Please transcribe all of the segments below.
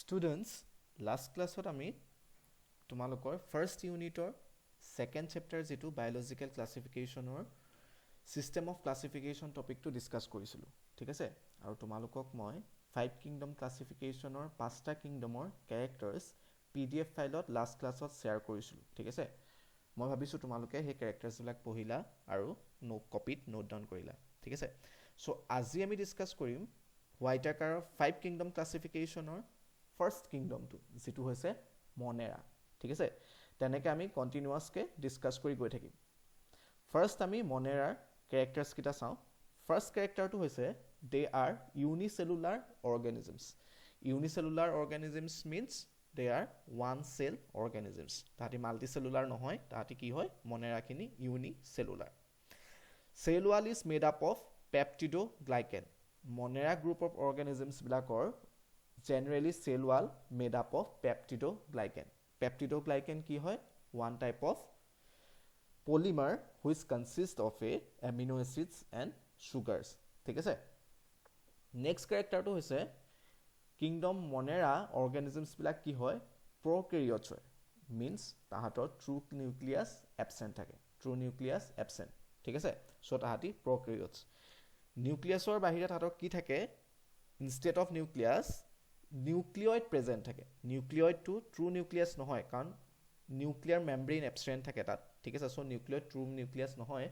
Students, last classত আমি তোমালোকৰ first ইউনিটৰ ছেকেণ্ড চেপ্টাৰ যিটো বায়'লজিকেল ক্লাছিফিকেশ্যনৰ ছিষ্টেম অফ ক্লাছিফিকেশ্যন টপিকটো ডিছকাছ কৰিছিলোঁ, ঠিক আছে। আৰু তোমালোকক মই 5 কিংডম ক্লাছিফিকেশ্যনৰ 5টা কিংডমৰ কেৰেক্টাৰ্ছ PDF ফাইলত লাষ্ট ক্লাছত শ্বেয়াৰ কৰিছিলোঁ, ঠিক আছে। মই ভাবিছোঁ তোমালোকে সেই কেৰেক্টাৰ্ছবিলাক পঢ়িলা আৰু কপিত নোট ডাউন কৰিলা, ঠিক আছে। চ' আজি আমি ডিছকাছ কৰিম হোৱাইট আকাৰৰ 5 কিংডম ক্লাছিফিকেশ্যনৰ ফাৰ্ষ্ট কিংডমটো যিটো হৈছে মনেৰা, ঠিক আছে। তেনেকৈ আমি কণ্টিনিউৱাছকৈ ডিছকাছ কৰি গৈ থাকিম। ফাৰ্ষ্ট আমি মনেৰাৰ কেৰেক্টাৰ্ছকেইটা চাওঁ। ফাৰ্ষ্ট কেৰেক্টাৰটো হৈছে they are unicellular organisms. Unicellular organisms means they are one cell organisms. তাহাঁতি মাল্টিচেলুলাৰ নহয়, তাহাঁতি কি হয় মনেৰাখিনি unicellular. Cell wall is made up of peptidoglycan. Monera group of অৰ্গেনিজমছবিলাকৰ generally cell wall made up of peptidoglycan. Peptidoglycan কি হয়? One type of polymer which consist of a amino acids and sugars, ঠিক আছে। Next কেৰেক্টাৰটো হৈছে kingdom মনেৰা অৰ্গেনিজমছবিলাক কি হয়? প্ৰ'কেৰিয়টছ হয়। মিনছ তাহাঁতৰ ট্ৰু নিউক্লিয়াছ এবচেণ্ট থাকে, ট্ৰু নিউক্লিয়াছ এবচেণ্ট, ঠিক আছে। চ' তাহাঁতি প্ৰ'কেৰিয়টছ। নিউক্লিয়াছৰ বাহিৰে তাহাঁতৰ কি থাকে? ইনষ্টেড অফ নিউক্লিয়াছ নিউক্লিয়ইড প্ৰেজেণ্ট থাকে। নিউক্লিয়ইডটো ট্ৰু নিউক্লিয়াছ নহয়, কাৰণ নিউক্লিয়াৰ মেমব্ৰেইন এবচেণ্ট থাকে তাত, ঠিক আছে। চ' নিউক্লিয়ইড ট্ৰু নিউক্লিয়াছ নহয়।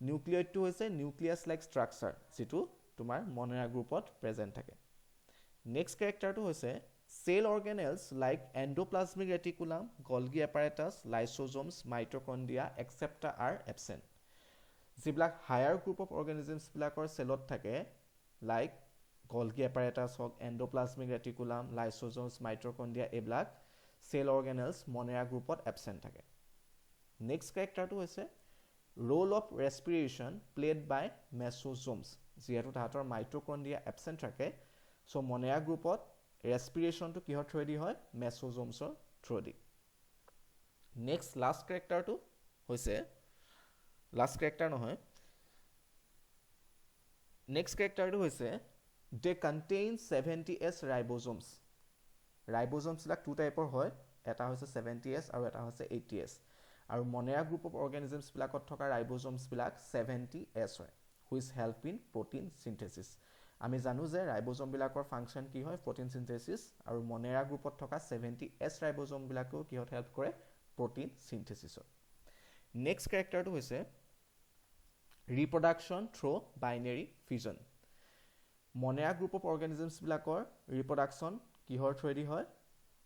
নিউক্লিয়ইডটো হৈছে নিউক্লিয়াছ লাইক ষ্ট্ৰাকচাৰ, যিটো তোমাৰ মনেৰা গ্ৰুপত প্ৰেজেণ্ট থাকে। নেক্সট কেৰেক্টাৰটো হৈছে cell organelles like endoplasmic reticulum, Golgi apparatus, lysosomes, mitochondria except are absent. যিবিলাক হায়াৰ গ্ৰুপ অফ অৰ্গেনিজমছবিলাকৰ চেলত থাকে, লাইক গলগি এপাৰেটাছ হওক, এণ্ডোপ্লাজমিক ৰেটিকুলাম, লাইচোজোমছ, মাইটকণ্ড্ৰিয়া, এইবিলাক চেল অৰ্গেনেলছ মনেৰা গ্ৰুপত এবচেণ্ট থাকে। নেক্সট কেৰেক্টাৰটো হৈছে ৰোল অফ ৰেছপিৰেশ্যন প্লেড বাই মেছ'জোমছ। যিহেতু তাহাঁতৰ মাইটকণ্ড্ৰিয়া এবচেণ্ট থাকে, চ' মনেৰা গ্ৰুপত ৰেছপিৰেশ্যনটো কিহৰ থ্ৰুৱেদি হয়? মেছ'জোমছৰ থ্ৰুৱেদি। নেক্সট লাষ্ট কেৰেক্টাৰটো হৈছে, লাষ্ট কেৰেক্টাৰ নহয়, নেক্সট কেৰেক্টাৰটো হৈছে দে কণ্টেইন 70S ৰাইব'জোমছ। ৰাইব'জোমছবিলাক টু টাইপৰ হয়, এটা হৈছে 70S আৰু এটা হৈছে 80S। আৰু মনেৰা গ্ৰুপ অফ অৰ্গেনিজমছবিলাকত থকা ৰাইব'জোমছবিলাক 70S হয়, which help in protein synthesis. আমি জানো যে ৰাইব'জোমবিলাকৰ ফাংচন কি হয়? Protein synthesis. আৰু মনেৰা গ্ৰুপত থকা 70S ৰাইব'জোমবিলাকেও কিহত হেল্প কৰে? প্ৰ'টিন চিন্থেচিছত। নেক্সট কেৰেক্টাৰটো হৈছে reproduction through binary fission. Monera group of অৰ্গেনিজমছবিলাকৰ ৰিপ্ৰডাকশ্যন কিহৰ থ্ৰুৱেদি হয়?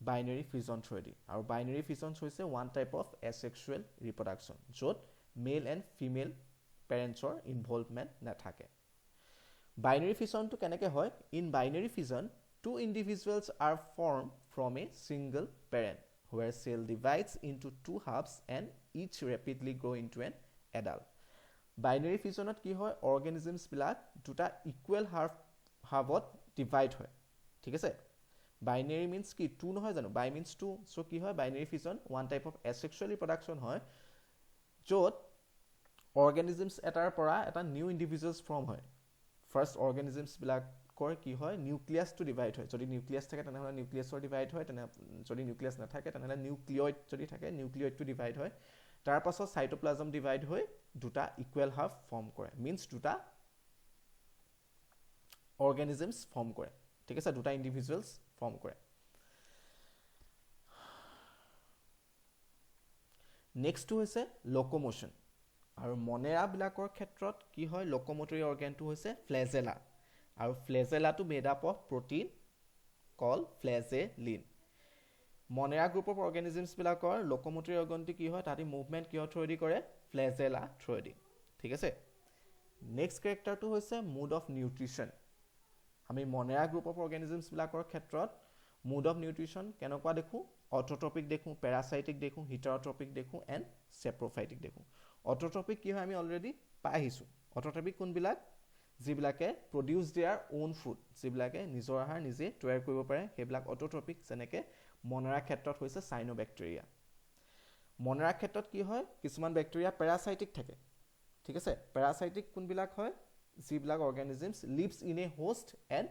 বাইনেৰী ফিজন থ্ৰুৱেদি। আৰু বাইনেৰী ফিজনছ হৈছে one type of asexual reproduction, য'ত মেল এণ্ড ফিমেল পেৰেণ্টছৰ ইনভলভমেণ্ট নাথাকে। বাইনেৰী ফিজনটো কেনেকৈ হয়? In binary fission, two individuals are form from a single parent where cell divides into two halves and each rapidly grow' into an adult. Binary ফিজনত কি হয়? অৰ্গেনিজমছবিলাক দুটা ইকুৱেল হাফত ডিভাইড হয়, ঠিক আছে। বাইনেৰী মিনছ কি? টু নহয় জানো? বাই মিনছ টু। চ' কি হয়? Binary fission one type of asexual reproduction হয়, য'ত অৰ্গেনিজমছ এটাৰ পৰা এটা নিউ ইণ্ডিভিজুৱেলছ ফৰ্ম হয়। ফাৰ্ষ্ট অৰ্গেনিজমছবিলাকৰ কি হয়? নিউক্লিয়াছটো ডিভাইড হয়। যদি নিউক্লিয়াছ থাকে তেনেহ'লে নিউক্লিয়াছৰ ডিভাইড হয়, যদি নিউক্লিয়াছ নাথাকে তেনেহ'লে নিউক্লিয়ইড যদি থাকে নিউক্লিয়ইডটো ডিভাইড হয়। তাৰপাছত চাইটোপ্লাজম ডিভাইড হৈ দুটা ইকুৱেল হাফ ফৰ্ম কৰে, মিনছ দুটা অৰ্গেনিজমছ ফৰ্ম কৰে, ঠিক আছে, দুটা ইণ্ডিভিজুৱেলছ ফৰ্ম কৰে। নেক্সটটো হৈছে লক'মোশ্যন। আৰু মনেৰাবিলাকৰ ক্ষেত্ৰত কি হয়? লক'মটৰী অৰ্গেনটো হৈছে ফ্লেজেলা। আৰু ফ্লেজেলাটো made up of protein call flagellin. Monera group of অৰ্গেনিজমছবিলাকৰ লক'মটৰী অৰ্গেনটো কি হয়? তাহাঁতি মুভমেণ্ট কিহৰ থ্ৰুৱেদি কৰে? ফ্লেজেলা থ্ৰুৱেদি, ঠিক আছে। নেক্সট কেৰেক্টাৰটো হৈছে মুড অফ নিউট্ৰিশ্যন। আমি মনেৰা গ্ৰুপ অফ অৰ্গেনিজমছবিলাকৰ ক্ষেত্ৰত মুড অফ নিউট্ৰিশ্যন কেনেকুৱা দেখোঁ? অট'ট্ৰপিক দেখোঁ, পেৰাচাইটিক দেখোঁ, হিটাৰট্ৰপিক দেখোঁ এণ্ড চেপ্ৰ'ফাইটিক দেখোঁ। অট'ট্ৰপিক কি হয়? আমি অলৰেডি পাই আহিছোঁ। অট'ট্ৰপিক কোনবিলাক? যিবিলাকে প্ৰডিউচ দেয়াৰ অ'ন ফুড, যিবিলাকে নিজৰ আহাৰ নিজে তৈয়াৰ কৰিব পাৰে, সেইবিলাক অট'ট্ৰপিক। যেনেকৈ মনেৰাৰ ক্ষেত্ৰত হৈছে চাইনোবেক্টেৰিয়া। মনেৰাৰ ক্ষেত্ৰত কি হয়? কিছুমান বেক্টেৰিয়া পেৰাচাইটিক থাকে, ঠিক আছে। পেৰাচাইটিক কোনবিলাক হয়? যিবিলাক organisms lives in a host and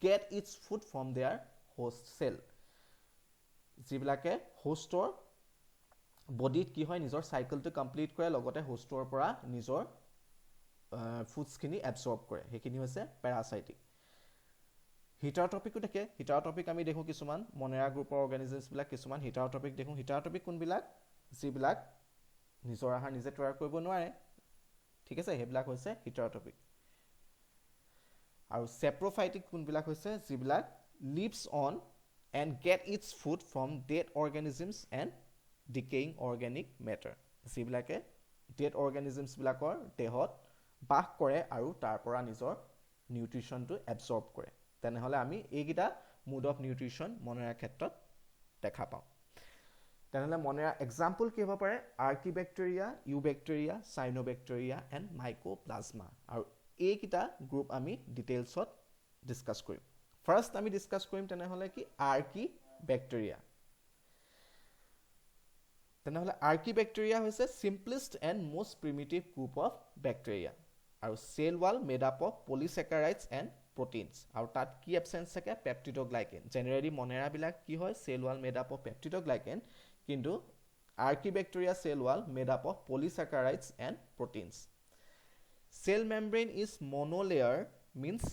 get its food from their host cell যিবিলাকে হোষ্টৰ বডিত কি হয় নিজৰ সাইকেলটো কমপ্লিট কৰে লগতে হোষ্টৰ পৰা নিজৰ ফুডছখিনি এবজৰ্ব কৰে সেইখিনি হৈছে প্যাৰাসাইটিক হিটাৰটপিকো থাকে হিটাৰটপিক আমি দেখো কিছুমান মনেৰা গ্ৰুপৰ অৰ্গানিজমছ বিলাক কিছুমান হিটাৰটপিক দেখো হিটাৰটপিক কোনবিলাক যিবিলাক নিজৰ আহাৰ নিজে তৈয়াৰ কৰিব নোৱাৰে ঠিক আছে হেবিলাক হৈছে হিটাৰটপিক আৰু সেপ্ৰোফাইটিক কোনবিলাক হৈছে যিবিলাক leaves on and get its food from dead organisms and decaying organic matter যিবিলাকে dead organisms বিলাকৰ দেহত বাস কৰে আৰু তাৰ পৰা নিজৰ নিউট্ৰিশনটো এবজৰ্ব কৰে তেনেহলে আমি এইগিটা মোড অফ নিউট্ৰিশন মনেৰা ক্ষেত্ৰত দেখা পাওঁ তেনেহলে মনেৰা এক্সাম্পল কি হ'ব পাৰে আৰ্কিবেক্টেৰিয়া ইউবেক্টেৰিয়া সাইনোবেক্টেৰিয়া এণ্ড মাইকোপ্লাজমা আৰু এইগিটা গ্ৰুপ আমি ডিটেইলছত ডিসকাস কৰিম ফাৰ্স্ট আমি ডিসকাস কৰিম তেনেহলে কি আৰ্কিবেক্টেৰিয়া তেনেহলে আৰ্কিবেক্টেৰিয়া হৈছে simplest and most primitive group of bacteria আৰু cell wall made up of polysaccharides and proteins আৰু তাত কি এবসেন্স থাকে পেপটিডোগ্লাইকেন জেনাৰেলি মনেৰা বিলাক কি হয় cell wall made up of peptidoglycan কিন্তু archaebacteria cell wall made up of polysaccharides and proteins cell membrane is monolayer means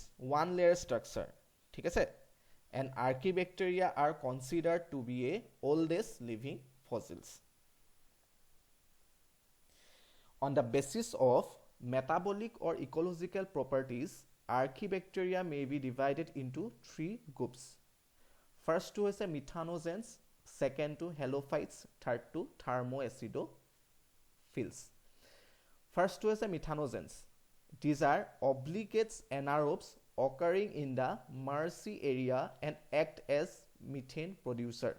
one layer structure ঠিক আছে and archibacteria are considered to be a oldest living fossils on the basis of metabolic or ecological properties archibacteria may be divided into three groups first to is a methanogens second to halophytes third to thermoacidophils first to is a methanogens these are obligate anaerobes occurring in the marshy area and act as methane producer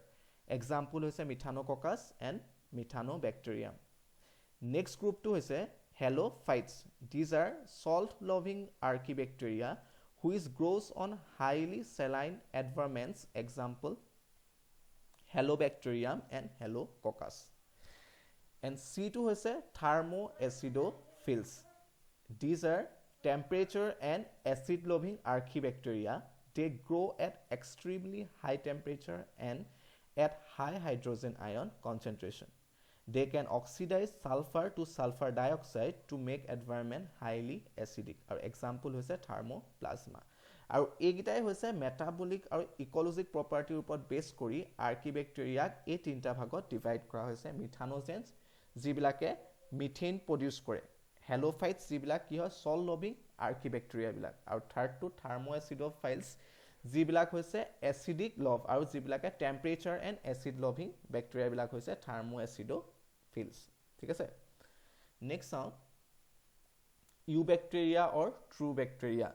example is a methanococcus and methanobacterium next group to is a halophytes these are salt loving archibacteria which grows on highly saline environments example halobacterium and halococcus and C2 is a thermoacidophils these are temperature and acid loving archibacteria they grow at extremely high temperature and at high hydrogen ion concentration they can oxidize sulfur to sulfur dioxide to make environment highly acidic or example হৈছে thermoplasma আৰু এইগিটাই হৈছে metabolic আৰু ইকোলজিক প্ৰপাৰ্টিৰ ওপৰত base কৰি আৰ্কিবেক্টেৰিয়াক এই তিনটা ভাগত divide কৰা হৈছে মিথানোজেন্স যিবিলাকে মিথেন প্ৰডিউস কৰে halophytes যিবিলাক কি হয় সল লভিং আৰ্কিবেক্টেৰিয়া বিলাক আৰু থাৰ্ড টু থাৰ্মোএচিডোফাইলছ যিবিলাক হৈছে এসিডিক লভ আৰু যিবিলাকে temperature and acid loving bacteria বিলাক হৈছে থাৰ্মোএচিডোফিলছ ঠিক আছে নেক্সট চাও eubacteria or true bacteria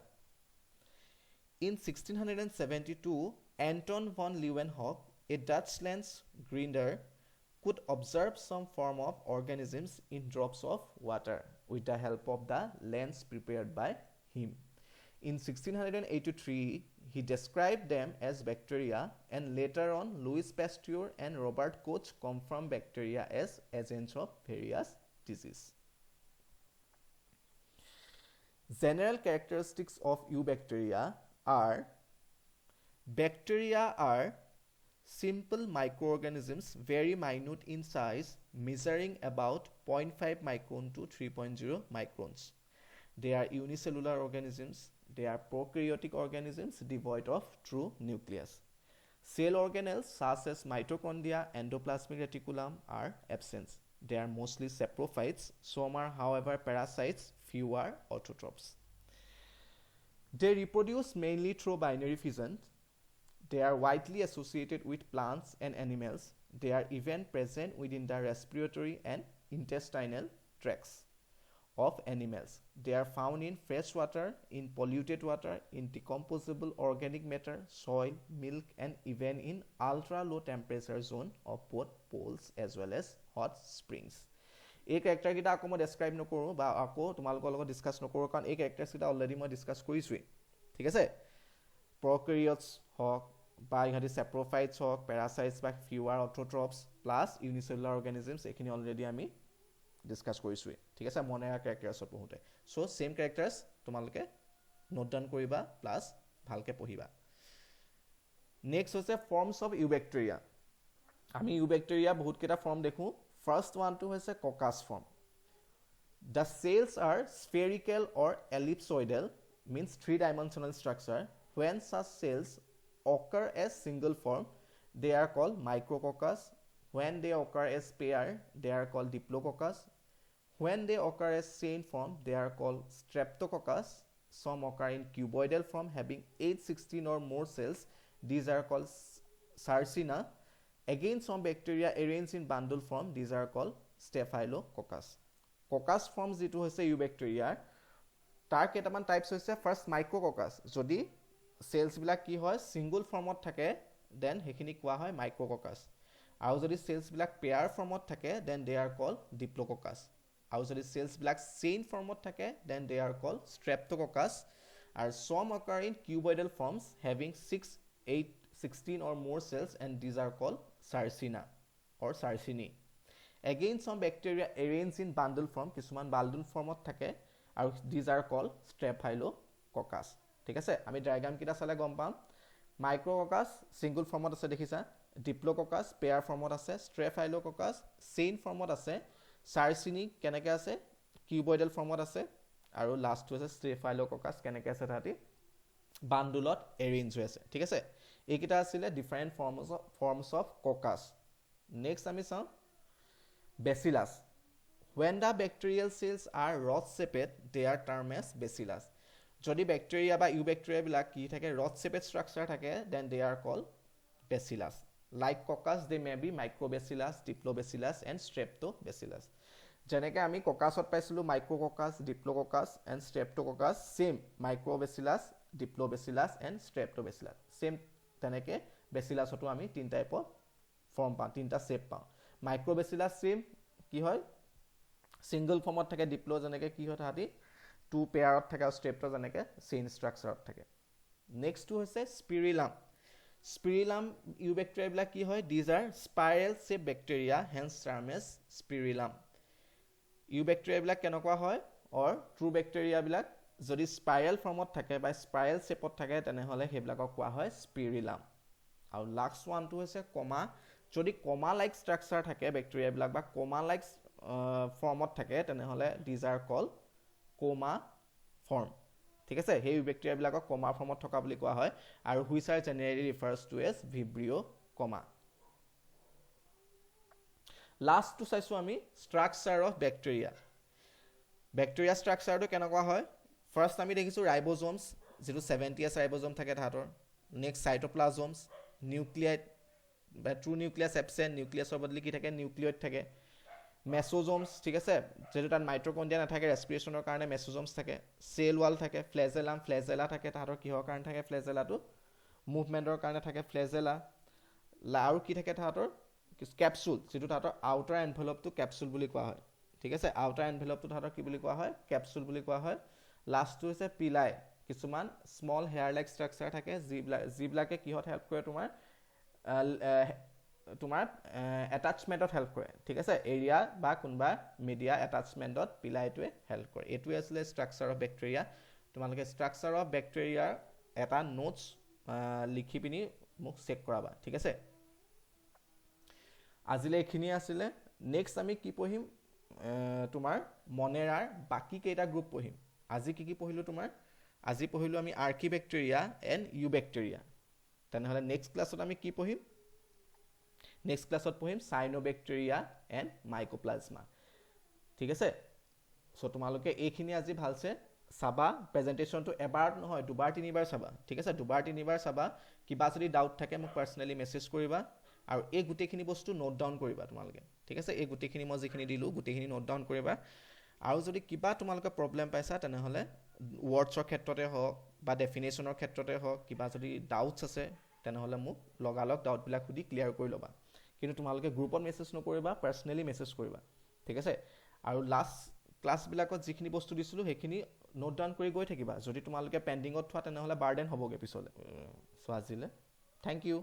in 1672 Anton von Leeuwenhoek a Dutch lens grinder could observe some form of organisms in drops of water with the help of the lens prepared by him. In 1683, he described them as bacteria and later on Louis Pasteur and Robert Koch confirmed bacteria as agents of various diseases. General characteristics of eubacteria are bacteria are simple microorganisms very minute in size measuring about 0.5 micron to 3.0 microns they are unicellular organisms they are prokaryotic organisms devoid of true nucleus cell organelles such as mitochondria endoplasmic reticulum are absent they are mostly saprophytes some are however parasites few are autotrophs they reproduce mainly through binary fission they are widely associated with plants and animals they are even present within the respiratory and intestinal tracts of animals they are found in fresh water in polluted water in decomposable organic matter soil milk and even in ultra low temperature zone of both poles as well as hot springs এই character কিটা আকৌ মই ডেসক্ৰাইব নকৰো বা আকৌ তোমালোকৰ লগত discuss নকৰো কাৰণ এই ক্যাৰেক্টাৰছ কিটা অলৰেডি মই ডিসকাস কৰিছোই ঠিক আছে প্ৰকাৰিঅটছ হক বা ইহঁতি সেপ্ৰোফাইটছ হক প্যাৰাসাইটছ বা ফিউৱাৰ অটোট্ৰপছ প্লাস ইউনিসেলুলাৰ অৰ্গানিজমছ এখিনি অলৰেডি আমি ডিসকাস কৰিছোই ঠিক আছে মনেৰা ক্যাৰেক্টাৰছ পঢ়োতে সো সেম ক্যাৰেক্টাৰছ তোমালোকে নোট ডাউন কৰিবা প্লাস ভালকে পঢ়িবা নেক্সট হৈছে ফৰ্মছ অফ ইউবেক্টেৰিয়া আমি ইউবেক্টেৰিয়া বহুত কেইটা ফৰ্ম দেখোঁ ফাৰ্ষ্ট ওৱানটো হৈছে ককাছ form The cells are spherical or ellipsoidal, means three-dimensional structure. When such cells occur as single form, they are called micrococcus. When they occur as pair, they are called diplococcus. When they occur as chain form, they are called streptococcus. Some occur in cuboidal form having 8, 16 or more cells. These are called sarcina. Again, some bacteria arranged in bundle form. These are called staphylococcus. Coccus form যিটো হৈছে ইউবেক্টেৰিয়াৰ তাৰ কেইটামান types হৈছে first মাইক্ৰককাছ যদি চেলছবিলাক কি হয় single ফৰ্মত থাকে দেন সেইখিনি কোৱা হয় মাইক্ৰককাছ আৰু যদি চেলছবিলাক পেয়াৰ ফৰ্মত থাকে দেন দে আৰ কল ডিপ্ল'ককাছ আৰু যদি চেলছবিলাক চেইন ফৰ্মত থাকে দেন দে আৰ কল ষ্ট্ৰেপ্ট'ককাছ আৰু সম অকাৰ in কিউবইডেল forms having 6, 8, 16 or more cells and these are called sarcina or sarcini. Again, some bacteria arranged in bundle form, কিছুমান bundle formত থাকে আৰু these are called staphylococcus. ঠিক আছে আমি ডায়াগ্ৰাম কিটা চালে গম পাম মাইক্ৰককাছ সিঙ্গল ফৰ্মত আছে দেখিছা ডিপ্ল'ককাছ পেয়াৰ ফৰ্মত আছে ষ্ট্ৰেফাইলোককাছ চেইন ফৰ্মত আছে সাৰ্চিনি কেনেকৈ আছে কিউবইডেল ফৰ্মত আছে আৰু লাষ্টটো আছে ষ্ট্ৰেফাইলোককাছ কেনেকৈ আছে তাহাঁতি বান্ডুলত এৰেঞ্জ হৈ আছে ঠিক আছে এইকেইটা আছিলে ডিফাৰেণ্ট ফৰ্মছ অফ ককাছ নেক্সট আমি চাওঁ Bacillus. When the bacterial cells are rod-shaped, they are termed as bacillus. যদি ব্যাকটেৰিয়া বা ইউবেক্টেৰিয়া বিলাক কি থাকে rod-shaped structure থাকে then they are called bacillus. Like coccus, they may be microbacillus, diplobacillus and streptobacillus. যেনেকৈ আমি ককাছত পাইছিলোঁ micrococcus, diplococcus and streptococcus, same microbacillus, diplobacillus and streptobacillus. Same তেনেকৈ bacillusতো আমি তিন টাইপৰ ফৰ্ম পাওঁ তিনটা শেপ পাওঁ মাইক্ৰ'বেচিলাছ চেম কি হয় সিঙ্গল ফৰ্মত থাকে ডিপ্লো যেনেকৈ কি হয় তাহাঁতি টু পেয়াৰত থাকে আৰু ষ্ট্ৰেপ্টো যেনেকৈ চেইন ষ্ট্ৰাকচাৰত থাকে নেক্সটটো হৈছে স্পিৰিলাম ইউবেক্টেৰিয়াবিলাক কি হয় these are spiral shape bacteria hence term as spirillum ইউবেক্টেৰিয়াবিলাক কেনেকুৱা হয় অৰ ট্ৰু বেক্টেৰিয়াবিলাক যদি স্পাইৰেল ফৰ্মত থাকে বা স্পাইৰেল শেপত থাকে তেনেহ'লে সেইবিলাকক কোৱা হয় স্পিৰিলাম আৰু লাষ্ট ওৱানটো হৈছে কমা যদি কমা লাইক ষ্ট্ৰাকচাৰ থাকে বেক্টেৰিয়াবিলাক বা কমা লাইক ফৰ্মত থাকে তেনেহ'লে these are call coma form ঠিক আছে সেই বেক্টেৰিয়াবিলাকক কমা ফৰ্মত থকা বুলি কোৱা হয় আৰু which are generally refers to as vibrio' comma লাষ্টটো চাইছোঁ আমি ষ্ট্ৰাকচাৰ অফ বেক্টেৰিয়া ষ্ট্ৰাকচাৰটো কেনেকুৱা হয় ফাৰ্ষ্ট আমি দেখিছোঁ ৰাইব'জমছ যিটো 70S ৰাইব'জম থাকে তাহাঁতৰ নেক্সট চাইটোপ্লাজমছ নিউক্লিয়াইড বা ট্ৰু নিউক্লিয়াছ এবচেণ্ট নিউক্লিয়াছৰ বদলি কি থাকে নিউক্লিয়ইড থাকে মেছ'জমছ ঠিক আছে যিটো তাত মাইট্ৰকণ্ড্ৰিয়া নাথাকে ৰেছপিৰেশ্যনৰ কাৰণে মেছ'জমছ থাকে চেল ৱাল থাকে ফ্লেজেলা থাকে তাহাঁতৰ কিহৰ কাৰণে থাকে ফ্লেজেলাটো মুভমেণ্টৰ কাৰণে থাকে ফ্লেজেলা আৰু কি থাকে তাহাঁতৰ কেপচুল যিটো তাহাঁতৰ আউটাৰ এনভেলপটো কেপচুল বুলি কোৱা হয় ঠিক আছে আউটাৰ এনভেলপটো তাহাঁতৰ কি বুলি কোৱা হয় কেপচুল বুলি কোৱা হয় লাষ্টটো হৈছে পিলাই কিছুমান স্মল হেয়াৰ লাইক ষ্ট্ৰাকচাৰ থাকে যিবিলাকে কিহত হেল্প কৰে তোমাৰ এটাচমেণ্টত হেল্প কৰে ঠিক আছে এৰিয়া বা কোনোবা মিডিয়া এটাচমেণ্টত পিলাইটোৱে হেল্প কৰে এইটোৱে আছিলে ষ্ট্ৰাকচাৰ অফ বেক্টেৰিয়া তোমালোকে ষ্ট্ৰাকচাৰ অফ বেক্টেৰিয়াৰ এটা নোটছ লিখি পিনি মোক চেক কৰাবা ঠিক আছে আজিলৈ এইখিনিয়ে আছিলে নেক্সট আমি কি পঢ়িম তোমাৰ মনেৰাৰ বাকী কেইটা গ্ৰুপ পঢ়িম আজি কি পঢ়িলোঁ তোমাৰ আজি পঢ়িলোঁ আমি আৰ্কিবেক্টেৰিয়া এণ্ড ইউবেক্টেৰিয়া তেনেহ'লে নেক্সট ক্লাছত আমি কি পঢ়িম নেক্সট ক্লাছত পঢ়িম চাইনোবেক্টেৰিয়া এণ্ড মাইকোপ্লাজমা ঠিক আছে চ' তোমালোকে এইখিনি আজি ভালছে চাবা প্ৰেজেণ্টেশ্যনটো এবাৰ নহয় দুবাৰ তিনিবাৰ চাবা ঠিক আছে দুবাৰ তিনিবাৰ চাবা কিবা যদি ডাউট থাকে মোক পাৰ্চনেলি মেছেজ কৰিবা আৰু এই গোটেইখিনি বস্তু নোট ডাউন কৰিবা তোমালোকে ঠিক আছে এই গোটেইখিনি মই যিখিনি দিলোঁ গোটেইখিনি নোট ডাউন কৰিবা আৰু যদি কিবা তোমালোকে প্ৰব্লেম পাইছা তেনেহ'লে ৱৰ্ডছৰ ক্ষেত্ৰতে হওক বা ডেফিনেশ্যনৰ ক্ষেত্ৰতে হওক কিবা যদি ডাউটছ আছে তেনেহ'লে মোক লগালগ ডাউটবিলাক সুধি ক্লিয়াৰ কৰি ল'বা কিন্তু তোমালোকে গ্ৰুপত মেছেজ নকৰিবা পাৰ্চনেলি মেছেজ কৰিবা ঠিক আছে আৰু লাষ্ট ক্লাছবিলাকত যিখিনি বস্তু দিছিলোঁ সেইখিনি নোট ডাউন কৰি গৈ থাকিবা যদি তোমালোকে পেণ্ডিঙত থোৱা তেনেহ'লে বাৰ্ডেন হ'বগৈ পিছলৈ চ' আজিলৈ থেংক ইউ